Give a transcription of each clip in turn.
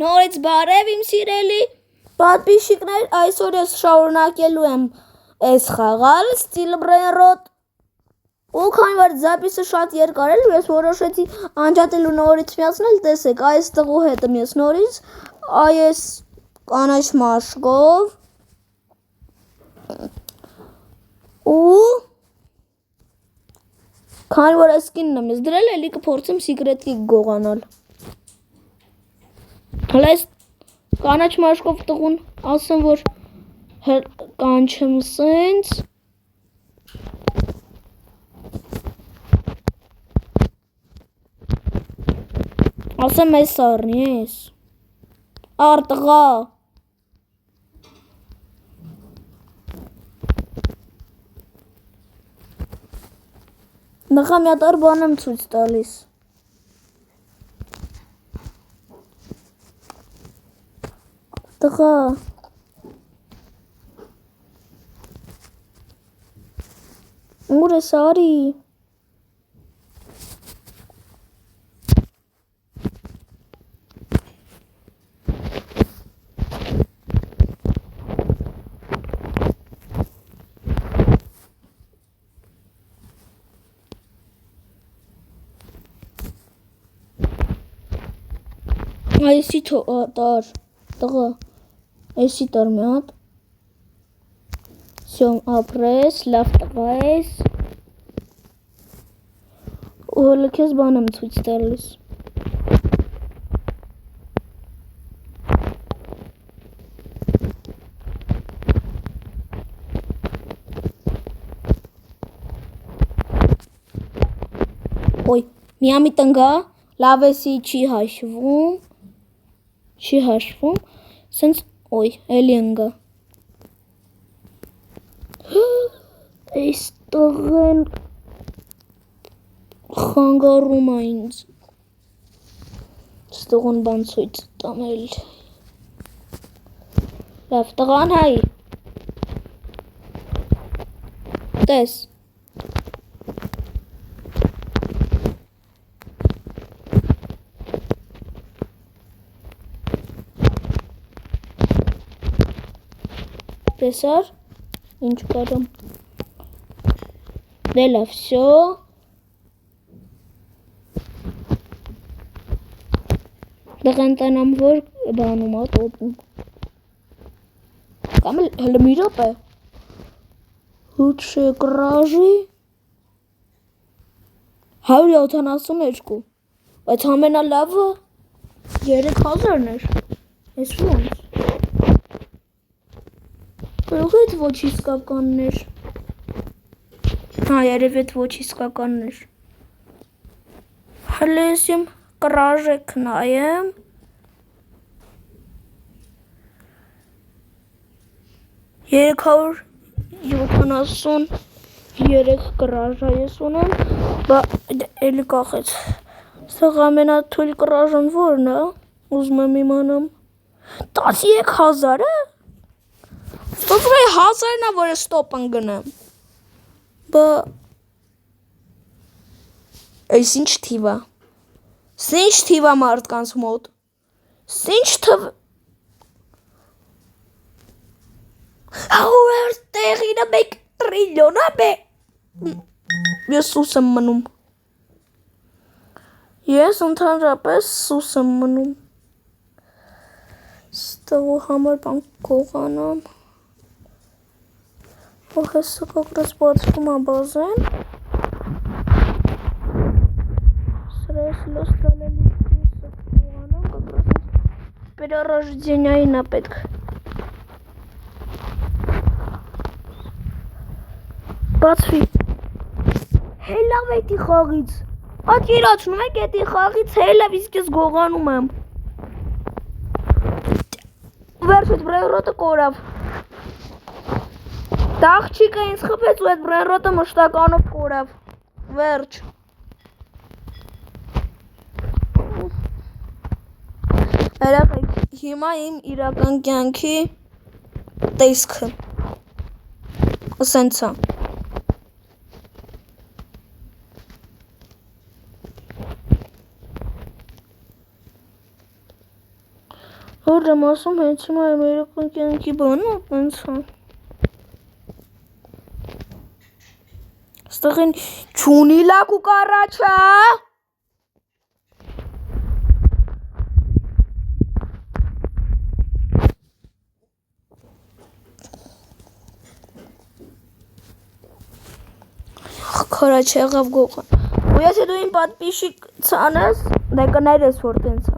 նորից բարև իմ սիրելի պատպիսчիկներ, այսօր ես շարունակելու եմ այս խաղալ Steel Brain Rot ու քանի որ զապիսը շատ երկար էր, ես որոշեցի անջատել ու նորից միացնել, տեսեք, այս տղու հետ եմ ես նորից, այս կանաչ մաշկով ու քանի որ այս կինն եմ ես դրել, էլի կփորձեմ secret key գողանալ։ Հələ այս կանաչ մաշկով տղուն ասեմ, որ կանչեմ սենց ասեմ ես առնի ես առ տղա Նախա մի հատ առ բան եմ ցույց տալիս տղա ուր ես արի Այսի տար, տղա, այսի տար մի հատ, սյոմ ապրես, լավ տղա ես, ու հոլը կեզ բան եմ ցույց տալիս, ոյ, միամիտ ընգա, լավ էսի չի հաշվում, սենց, ոյ, էլի ընգա, այս տղեն խանգարում է ինձ, ստղուն բան ցույց տանել, լավ տղան հայ, տես, տեսար, ինչ կարամ, դե լավ, վсё, դղան տանամ, որ բանում է տոպում, կամ հլը մի ռապ է, հուտշե կրաժի, 172, բայց համենա լավը 3000 էր, ես ոնց, Կարող էդ ոչ իսկականներ, երև էդ ոչ իսկականներ, հլը ես իմ կրաժեք նայեմ, 373 կրաժա ես ունեմ, բա էլի կախեց, սաղ ամենա թույլ կրաժան որն է, ուզում եմ իմանամ, 13000 է, Ստոպում է 1000-ն է, որ ստոպ ընգնեմ, բա, այս ինչ թիվ է, սինչ թիվ է մարդկանց մոտ, սինչ թվ, հաղուր տեղին է 1 տրիլիոն է, ես սուս եմ մնում, ես ընդհանրապես սուս եմ մնում, ստղու համար բան կողանամ, Հեսը կակրս բացվում է բազեն, սրա ես լոս տալելի կիսը կողանամ, կակրս պերարաժդենյային է պետք, բացվի, հելավ էտի խաղից, ատ իրացնում եք էտի խաղից, հելավ իսկ ես գողանում եմ, վերջ էտ բրայրոտը կորավ, Տաղջիկը ինձ խփեց ու այդ բրենրոտը մշտականով կորավ, վերջ, երեխեք, հիմա իմ իրական կյանքի տեսքը, սենց է, Որ եմ ասում, հենց հիմա ամերիկան կյանքի բանը ոնց է։ Ստեղին չունի լակ ու կարաչա։ Քարաչ եղավ գողան։ Ու եթե դու իմ պատպիշիկ ցանես, դե կներես որ տենց է։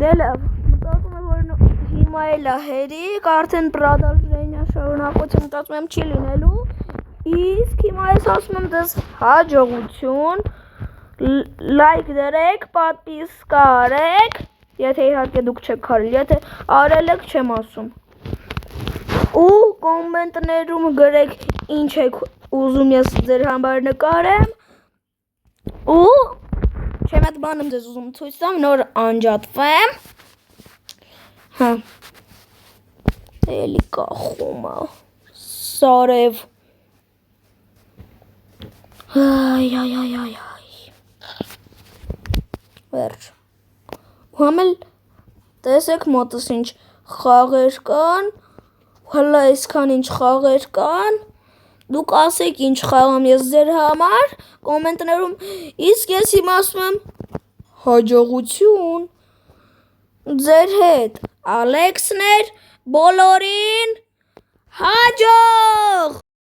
Դե լավ, մտածում եմ որ հիմա էլ է հերիք, արդեն պրադալժենյա շարունակություն մտածում եմ չի լինելու, իսկ հիմա ես ասում եմ դες հաջողություն, լայք դրեք, պատպիսկ արեք, եթե իհարկե դուք չեք արել, եթե արել եք չեմ ասում։ Ու կոմենտներում գրեք ինչ եք ուզում ես ձեր համար նկարեմ ու չեմ այդ բանը ձեզ ուզում ցույց տամ նոր անջատվեմ հա էլի կախում է սարև այ վերջ համել տեսեք մոտս ինչ խաղեր կան հլա այսքան ինչ խաղեր կան, դուք ասեք ինչ խաղամ ես ձեր համար, կոմենտներում, իսկ ես հիմա ասում եմ հաջողություն, ձեր հետ Ալեքսն էր, բոլորին հաջող!